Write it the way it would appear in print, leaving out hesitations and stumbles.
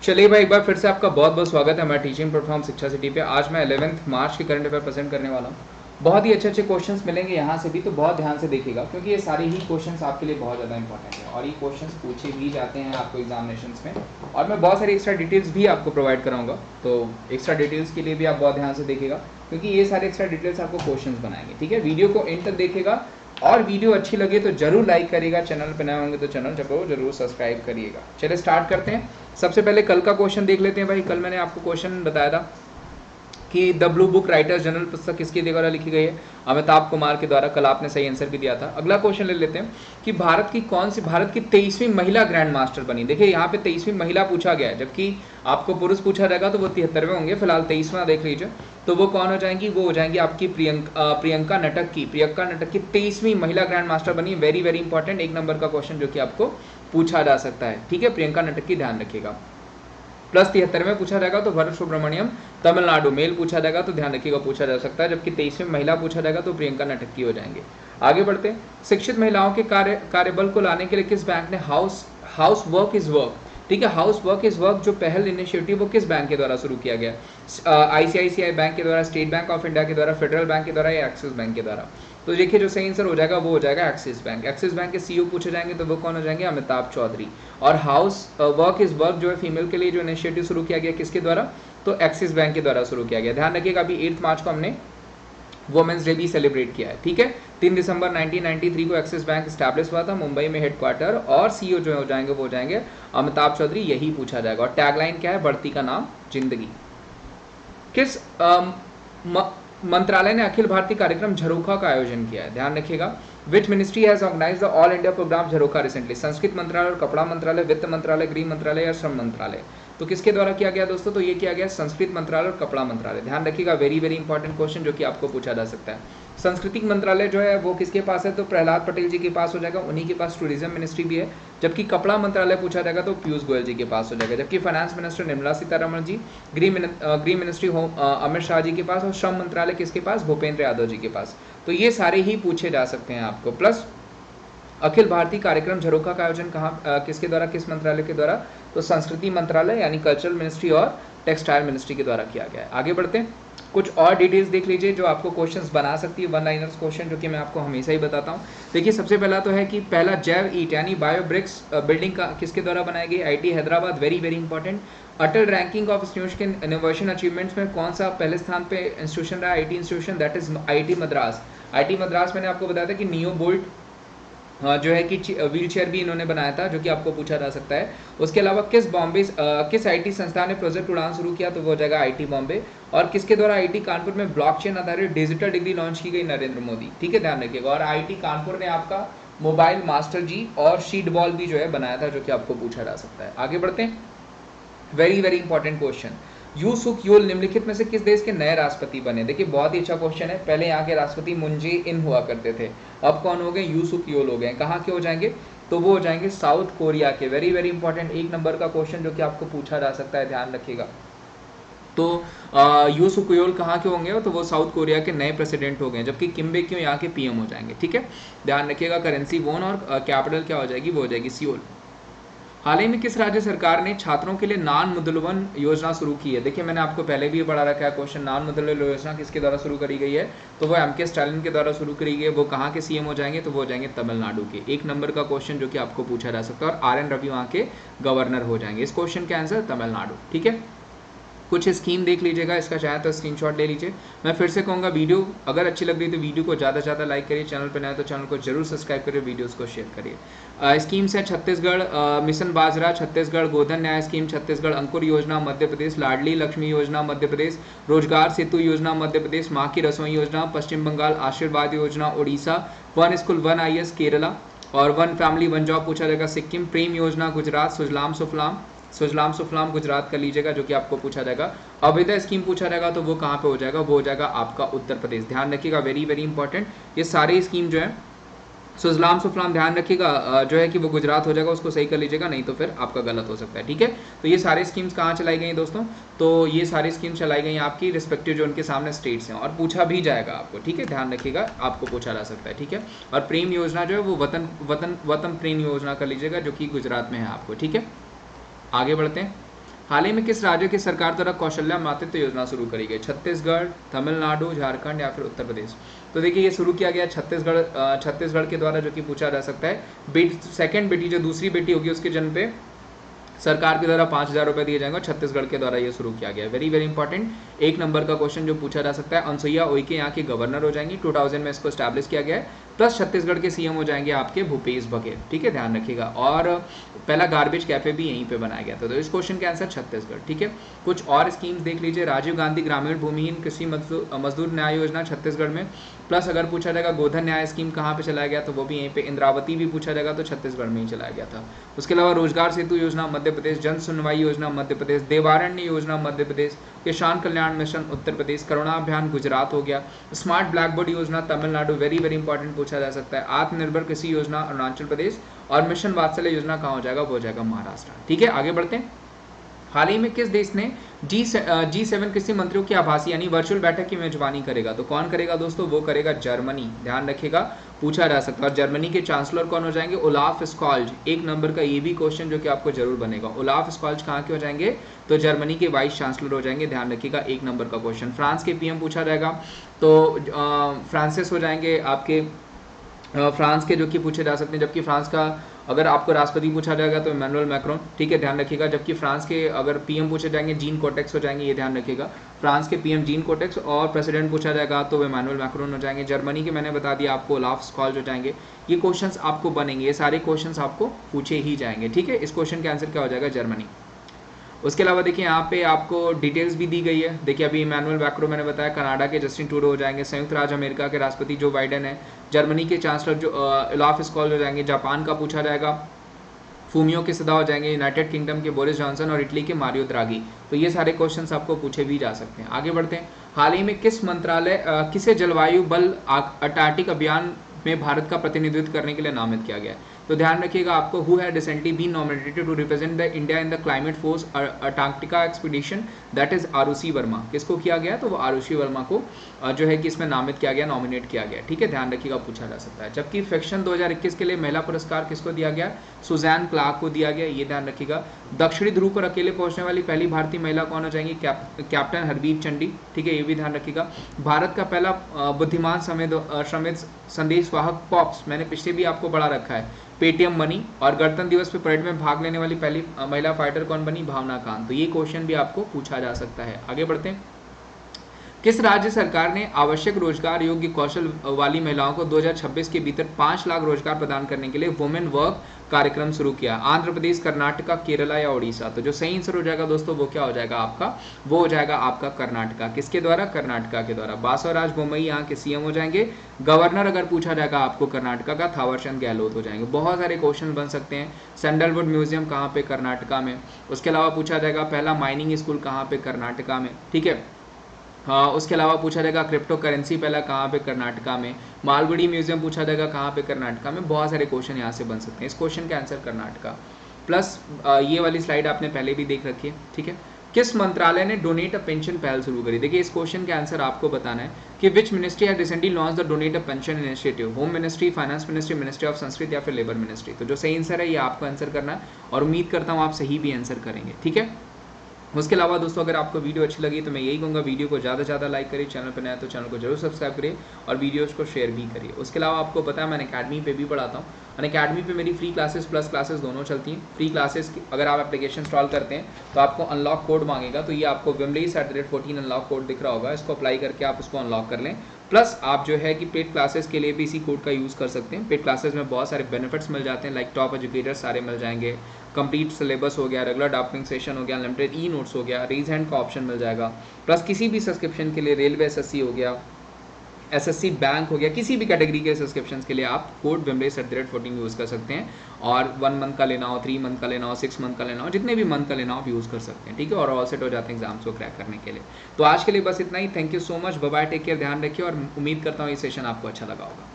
चलिए भाई, एक बार फिर से आपका बहुत बहुत स्वागत है हमारे टीचिंग प्लेटफॉर्म शिक्षा सिटी पे। आज मैं 11th मार्च के करंट अफेयर प्रेजेंट करने वाला हूँ। बहुत ही अच्छे अच्छे क्वेश्चंस मिलेंगे यहाँ से भी, तो बहुत ध्यान से देखिएगा क्योंकि ये सारे ही क्वेश्चंस आपके लिए बहुत ज़्यादा इंपॉर्टेंट है और ये क्वेश्चंस पूछे भी जाते हैं आपको एग्जामिनेशंस में। और मैं बहुत सारी एक्स्ट्रा डिटेल्स भी आपको प्रोवाइड कराऊंगा, तो एक्स्ट्रा डिटेल्स के लिए भी आप बहुत ध्यान से देखिएगा क्योंकि ये सारे एक्स्ट्रा डिटेल्स आपको क्वेश्चंस बनाएंगे। ठीक है, वीडियो को एंड तक देखिएगा और वीडियो अच्छी लगे तो जरूर लाइक करिएगा, चैनल पर नए होंगे तो चैनल जरूर सब्सक्राइब करिएगा। चलिए स्टार्ट करते हैं। सबसे पहले कल का क्वेश्चन देख लेते हैं भाई। कल मैंने आपको क्वेश्चन बताया था कि the blue book writers general पुस्तक किसके द्वारा लिखी गई है? अमिताभ कुमार के द्वारा। कल आपने सही आंसर भी दिया था। अगला क्वेश्चन ले लेते हैं कि भारत की 23वीं महिला ग्रैंड मास्टर बनी। देखिए यहाँ पे 23वीं महिला पूछा गया है, जबकि आपको पुरुष पूछा जाएगा तो वो 73वें होंगे। फिलहाल 23वां देख लीजिए, तो वो कौन हो जाएंगी? वो हो जाएंगी आपकी प्रियंका नटक की 23वीं महिला ग्रैंड मास्टर बनी। वेरी वेरी इंपॉर्टेंट, एक नंबर का क्वेश्चन जो कि आपको पूछा जा सकता है। ठीक है, प्रियंका नटक की ध्यान रखिएगा। प्लस 73 में पूछा जाएगा तो भरत सुब्रमण्यम तमिलनाडु मेल पूछा जाएगा तो ध्यान रखिएगा पूछा जा सकता है, जबकि 23वीं महिला पूछा जाएगा तो प्रियंका नटक की हो जाएंगे। आगे बढ़ते हैं। शिक्षित महिलाओं के कार्यबल को लाने के लिए किस बैंक ने हाउस वर्क इज वर्क, ठीक है, हाउस वर्क इज वर्क जो पहल इनिशिएटिव वो किस बैंक के द्वारा शुरू किया गया? आईसीआईसीआई बैंक के द्वारा, स्टेट बैंक ऑफ इंडिया के द्वारा, फेडरल बैंक के द्वारा या एक्सिस बैंक के द्वारा? तो देखिए जो सही आंसर हो जाएगा वो हो जाएगा एक्सिस बैंक। एक्सिस बैंक के सीईओ पूछे जाएंगे तो वो कौन हो जाएंगे? अमिताभ चौधरी। और हाउस वर्क इज वर्क जो है फीमेल के लिए जो इनिशिएटिव शुरू किया गया किसके द्वारा? तो एक्सिस बैंक के द्वारा शुरू किया गया। ध्यान रखिएगा अभी 8 मार्च को हमने वुमेन्स डे भी सेलिब्रेट किया है। ठीक है, 3 दिसंबर 1993 को एक्सिस बैंक स्टैब्लिश हुआ था मुंबई में हेडक्वार्टर, और सीईओ जो हो जाएंगे वो हो जाएंगे अमिताभ चौधरी। यही पूछा जाएगा। और टैगलाइन क्या है? बढ़ती का नाम जिंदगी। किस मंत्रालय ने अखिल भारतीय कार्यक्रम झरोखा का आयोजन किया है? ध्यान रखिएगा। Which ministry has organised the all India programme Jharokha recently? संस्कृत मंत्रालय और कपड़ा मंत्रालय, वित्त मंत्रालय, गृह मंत्रालय या श्रम मंत्रालय? तो किसके द्वारा किया गया दोस्तों? तो ये किया गया संस्कृत मंत्रालय और कपड़ा मंत्रालय। ध्यान रखिएगा, वेरी वेरी इंपॉर्टेंट क्वेश्चन जो कि आपको पूछा जा सकता है। सांस्कृतिक मंत्रालय जो है वो किसके पास है? तो प्रहलाद पटेल जी के पास हो जाएगा, उन्हीं के पास टूरिज्म मिनिस्ट्री भी है। जबकि कपड़ा मंत्रालय पूछा जाएगा तो पीयूष गोयल जी के पास हो जाएगा। जबकि फाइनेंस मिनिस्टर निर्मला सीतारमण जी, गृह मिनिस्ट्री अमित शाह जी के पास, और श्रम मंत्रालय किसके पास? भूपेंद्र यादव जी के पास। तो ये सारे ही पूछे जा सकते हैं आपको। प्लस अखिल भारतीय कार्यक्रम झरोखा का आयोजन कहाँ किसके द्वारा, किस मंत्रालय के द्वारा? तो संस्कृति मंत्रालय यानी कल्चरल मिनिस्ट्री और टेक्सटाइल मिनिस्ट्री के द्वारा किया गया है। आगे बढ़ते हैं। कुछ और डिटेल्स देख लीजिए जो आपको क्वेश्चंस बना सकती है, वन लाइनर्स क्वेश्चन जो कि मैं आपको हमेशा ही बताता हूँ। देखिए सबसे पहला तो है कि पहला जैव ईट यानी बायो ब्रिक्स बिल्डिंग का किसके द्वारा बनाई गई? IT Hyderabad. Very very important. Atal ranking of institution के इनोवेशन अचीवमेंट्स में कौन सा पहले स्थान पे इंस्टीट्यूशन रहा? IT institution, that is IT Madras. IT Madras मैंने आपको बताया था कि नियो बोल्ट जो है कि व्हील चेयर भी इन्होंने बनाया था, जो कि आपको पूछा जा सकता है। उसके अलावा किस आईटी संस्थान ने प्रोजेक्ट उड़ान शुरू किया? तो वो हो जाएगा आईटी बॉम्बे। और किसके द्वारा आईटी कानपुर में ब्लॉकचेन आधारित डिजिटल डिग्री लॉन्च की गई? नरेंद्र मोदी। ठीक है, ध्यान रखिएगा। और आईटी कानपुर ने आपका मोबाइल मास्टर जी और शीट बॉल भी जो है बनाया था, जो कि आपको पूछा जा सकता है। आगे बढ़ते हैं। Very very important question. You सुक योल निम्नलिखित में से किस देश के नए राष्ट्रपति बने? देखिए बहुत ही अच्छा क्वेश्चन है। पहले यहाँ के राष्ट्रपति मून जे इन हुआ करते थे, अब कौन हो गए? यू सुक योल हो गए। कहाँ के हो जाएंगे? तो वो हो जाएंगे साउथ कोरिया के। वेरी वेरी इंपॉर्टेंट, एक नंबर का क्वेश्चन जो कि आपको पूछा जा सकता है, ध्यान रखिएगा। तो यू सुक योल कहाँ के होंगे? तो वो साउथ कोरिया के नए प्रेसिडेंट हो गए, जबकि किम बे क्यों यहाँ के पीएम हो जाएंगे। ठीक है, ध्यान रखिएगा। करेंसी वोन और कैपिटल क्या हो जाएगी? वो हो जाएगी सियोल। हाल ही में किस राज्य सरकार ने छात्रों के लिए नान मुद्लवन योजना शुरू की है? देखिए मैंने आपको पहले भी पढ़ा रखा है क्वेश्चन। नान मुद्लवन योजना किसके द्वारा शुरू करी गई है? तो वो एमके स्टालिन के द्वारा शुरू करी गई है। वो कहाँ के सीएम हो जाएंगे? तो वो हो जाएंगे तमिलनाडु के। एक नंबर का क्वेश्चन जो कि आपको पूछा जा सकता है। और आर एन रवि वहाँ के गवर्नर हो जाएंगे। इस क्वेश्चन का आंसर तमिलनाडु। ठीक है, कुछ स्कीम देख लीजिएगा, इसका चाहे तो स्क्रीनशॉट ले लीजिए। मैं फिर से कहूँगा, वीडियो अगर अच्छी लग रही है तो वीडियो को ज़्यादा से ज़्यादा लाइक करिए, चैनल पर नए तो चैनल को जरूर सब्सक्राइब करिए, वीडियोस को शेयर करिए। स्कीम्स है छत्तीसगढ़ मिशन बाजरा, छत्तीसगढ़ गोधन न्याय स्कीम, छत्तीसगढ़ अंकुर योजना मध्य प्रदेश, लाडली लक्ष्मी योजना मध्य प्रदेश, रोजगार सेतु योजना मध्य प्रदेश, माँ की रसोई योजना पश्चिम बंगाल, आशीर्वाद योजना Orissa, one school one IAS Kerala, और वन फैमिली वन जॉब पूछा जाएगा सिक्किम, प्रेम योजना गुजरात, सुजलाम सुफलाम गुजरात का लीजिएगा, जो कि आपको पूछा जाएगा। अभ्युदय स्कीम पूछा जाएगा तो वो कहाँ पे हो जाएगा? वो हो जाएगा आपका उत्तर प्रदेश। ध्यान रखिएगा, वेरी वेरी इंपॉर्टेंट। ये सारी स्कीम जो है सुजलाम सुफलाम, ध्यान रखिएगा जो है कि वो गुजरात हो जाएगा, उसको सही कर लीजिएगा, नहीं तो फिर आपका गलत हो सकता है। ठीक है, तो ये सारी स्कीम्स कहाँ चलाई गई दोस्तों? तो ये सारी स्कीम्स चलाई गई आपकी रिस्पेक्टिव जो उनके सामने स्टेट्स हैं, और पूछा भी जाएगा आपको। ठीक है, ध्यान रखिएगा, आपको पूछा जा सकता है। ठीक है, और प्रेम योजना जो है वो वतन प्रेम योजना कर लीजिएगा, जो कि गुजरात में है आपको। ठीक है, आगे बढ़ते हैं। हाल ही में किस राज्य की सरकार द्वारा कौशल्या मातृत्व योजना शुरू करी गई? छत्तीसगढ़, तमिलनाडु, झारखंड या फिर उत्तर प्रदेश? तो देखिए ये शुरू किया गया छत्तीसगढ़ के द्वारा, जो कि पूछा जा सकता है। सेकंड बेटी, जो दूसरी बेटी होगी उसके जन्म पे सरकार के द्वारा 5,000 रुपए दिए जाएंगे और छत्तीसगढ़ के द्वारा ये शुरू किया गया है। वेरी वेरी इंपॉर्टेंट 1 नंबर का क्वेश्चन जो पूछा जा सकता है। अनसुईया उइके यहाँ के गवर्नर हो जाएंगी, 2000 में इसको स्टैब्लिश किया गया है। प्लस छत्तीसगढ़ के सीएम हो जाएंगे आपके भूपेश बघेल, ठीक है, ध्यान रखिएगा। और पहला गार्बेज कैफे भी यहीं पे बनाया गया था। तो इस क्वेश्चन का आंसर छत्तीसगढ़, ठीक है। कुछ और स्कीम्स देख लीजिए। राजीव गांधी ग्रामीण भूमिहीन कृषि मजदूर न्याय योजना छत्तीसगढ़ में। प्लस अगर पूछा जाएगा गोधन न्याय स्कीम कहाँ पे चलाया गया, तो वो भी यहीं पे। इंद्रावती भी पूछा जाएगा तो छत्तीसगढ़ में ही चलाया गया था। उसके अलावा रोजगार सेतु योजना मध्य प्रदेश, जन सुनवाई योजना मध्य प्रदेश, देवारण्य योजना मध्य प्रदेश, किसान कल्याण मिशन उत्तर प्रदेश, करुणा अभियान गुजरात हो गया, स्मार्ट ब्लैक बोर्ड योजना तमिलनाडु, वेरी वेरी इंपॉर्टेंट पूछा जा सकता है। आत्मनिर्भर कृषि योजना अरुणाचल प्रदेश, और मिशन वात्सल्य योजना कहाँ हो जाएगा, वो हो जाएगा महाराष्ट्र, ठीक है। आगे बढ़ते हैं। हाल ही में किस देश ने G7 कृषि मंत्रियों की आभासी यानी वर्चुअल बैठक की मेजबानी करेगा? तो कौन करेगा दोस्तों, वो करेगा जर्मनी, ध्यान रखिएगा, पूछा जा सकता है। और जर्मनी के चांसलर कौन हो जाएंगे? Olaf Scholz. 1 नंबर का ये भी क्वेश्चन जो कि आपको जरूर बनेगा। ओलाफ स्कॉल्ज कहाँ के हो जाएंगे? तो जर्मनी के वाइस चांसलर हो जाएंगे, ध्यान रखिएगा। 1 नंबर का क्वेश्चन। फ्रांस के पीएम पूछा जाएगा तो फ्रांसिस हो जाएंगे आपके, फ्रांस के जो कि पूछे जा सकते हैं। जबकि फ्रांस का अगर आपको राष्ट्रपति पूछा जाएगा तो इमैनुअल मैक्रोन, ठीक है, ध्यान रखिएगा। जबकि फ्रांस के अगर पीएम पूछे जाएंगे जीन कोटेक्स हो जाएंगे, ये ध्यान रखिएगा। फ्रांस के पीएम जीन कोटेक्स, और प्रेसिडेंट पूछा जाएगा तो इमैनुअल मैक्रोन हो जाएंगे। जर्मनी के मैंने बता दिया आपको, ओलाफ स्कॉल्ज हो जाएंगे। ये क्वेश्चंस आपको बनेंगे, ये सारे क्वेश्चंस आपको पूछे ही जाएंगे, ठीक है। इस क्वेश्चन का आंसर क्या हो जाएगा? जर्मनी। उसके अलावा देखिए यहाँ पे आपको डिटेल्स भी दी गई है। देखिए अभी इमैनुअल मैक्रोन मैंने बताया, कनाडा के जस्टिन ट्रूडो हो जाएंगे, संयुक्त राज्य अमेरिका के राष्ट्रपति जो बाइडेन है, जर्मनी के चांसलर जो ओलाफ स्कॉल्ज हो जाएंगे, जापान का पूछा जाएगा फूमियो किसिदा हो जाएंगे, यूनाइटेड किंगडम के बोरिस जॉनसन, और इटली के मारियो द्रागी। तो ये सारे क्वेश्चंस आपको पूछे भी जा सकते हैं। आगे बढ़ते हैं। हाल ही में किस मंत्रालय किसे जलवायु बल अंटार्कटिक अभियान में भारत का प्रतिनिधित्व करने के लिए नामित किया गया है? तो ध्यान रखिएगा आपको, who had recently been nominated to represent the India in the climate force Antarctica expedition, that is Arushi Verma. किसको किया गया? तो वो आरुषि वर्मा को जो है कि इसमें नामित किया गया, नॉमिनेट किया गया, ठीक है, ध्यान रखिएगा, पूछा जा सकता है। जबकि फिक्शन 2021 के लिए महिला पुरस्कार किसको दिया गया? सुजैन क्लार्क को दिया गया, ये ध्यान रखिएगा। दक्षिणी ध्रुव पर अकेले पहुंचने वाली पहली भारतीय महिला कौन हो जाएंगी? कैप्टन हरदीप चंडी, ठीक है, ये भी ध्यान रखिएगा। भारत का पहला बुद्धिमान श्रमिक संदेश वाहक पॉप्स, मैंने पिछले भी आपको बढ़ा रखा है, पेटीएम मनी। और गणतंत्र दिवस पे परेड में भाग लेने वाली पहली महिला फाइटर कौन बनी? भावना कांत। तो ये क्वेश्चन भी आपको पूछा जा सकता है। आगे बढ़ते हैं। किस राज्य सरकार ने आवश्यक रोजगार योग्य कौशल वाली महिलाओं को 2026 के भीतर 5 लाख रोजगार प्रदान करने के लिए वुमेन वर्क कार्यक्रम शुरू किया? आंध्र प्रदेश, कर्नाटका, केरला या उड़ीसा? तो जो सही आंसर हो जाएगा दोस्तों वो क्या हो जाएगा आपका? वो हो जाएगा आपका कर्नाटका। किसके द्वारा? कर्नाटका के द्वारा। बासवराज बोम्मई यहाँ के सीएम हो जाएंगे। गवर्नर अगर पूछा जाएगा आपको कर्नाटका का, थावरचंद गहलोत हो जाएंगे। बहुत सारे क्वेश्चन बन सकते हैं। सैंडलवुड म्यूजियम कहाँ पे? कर्नाटका में। उसके अलावा पूछा जाएगा पहला माइनिंग स्कूल कहाँ पे? कर्नाटका में, ठीक है। हाँ, उसके अलावा पूछा जाएगा क्रिप्टो करेंसी पहला कहाँ पे? कर्नाटका में। मालगुडी म्यूजियम पूछा जाएगा कहाँ पे? कर्नाटका में। बहुत सारे क्वेश्चन यहाँ से बन सकते हैं। इस क्वेश्चन का आंसर कर्नाटका। प्लस ये वाली स्लाइड आपने पहले भी देख रखी है, ठीक है। किस मंत्रालय ने डोनेट अ पेंशन पहल शुरू करी? देखिए इस क्वेश्चन के आंसर आपको बताना है कि which ministry had recently launch the donate a pension initiative? Home ministry, finance ministry, ministry of Sanskrit या फिर लेबर मिनिस्ट्री? तो जो सही आंसर है ये आपको आंसर करना है, और उम्मीद करता हूँ आप सही भी आंसर करेंगे, ठीक है। उसके अलावा दोस्तों अगर आपको वीडियो अच्छी लगी तो मैं यही कहूँगा, वीडियो को ज़्यादा से ज़्यादा लाइक करिए, चैनल पर नया तो चैनल को जरूर सब्सक्राइब करिए, और वीडियोज़ को शेयर भी करिए। उसके अलावा आपको पता है मैं अकेडमी पे भी पढ़ाता हूँ, और अकेडमी पे मेरी फ्री क्लासेस प्लस क्लासेस दोनों चलती हैं। फ्री क्लासेस अगर आप एप्लीकेशन इंस्टॉल करते हैं तो आपको अनलॉक कोड मांगेगा, तो ये आपको wimleys@14 अनलॉक कोड दिख रहा होगा, इसको अप्लाई करके आप उसको अनलॉक कर लें। प्लस आप जो है कि पेड क्लासेस के लिए भी इसी कोड का यूज़ कर सकते हैं। पेड क्लासेस में बहुत सारे बेनिफिट्स मिल जाते हैं, लाइक टॉप एजुकेटर्स सारे मिल जाएंगे, कंप्लीट सिलेबस हो गया, रेगुलर डॉक्टरिंग सेशन हो गया, लिमिटेड ई नोट्स हो गया, रेज हैंड का ऑप्शन मिल जाएगा। प्लस किसी भी सब्सक्रिप्शन के लिए, रेलवे एसएससी हो गया, एसएससी बैंक हो गया, किसी भी कैटेगरी के सब्सक्रिप्शन के लिए आप कोड wimleys@14 यूज़ कर सकते हैं। और 1 मंथ का लेना हो, 3 मंथ का लेना हो, 6 मंथ का लेना हो, जितने भी मंथ का लेना हो आप यूज़ कर सकते हैं, ठीक है। और ऑल सेट हो जाते हैं एग्जाम्स को क्रैक करने के लिए। तो आज के लिए बस इतना ही। Thank you so much, bye bye, take care, ध्यान रखिए, और उम्मीद करता हूँ ये सेशन आपको अच्छा लगा होगा।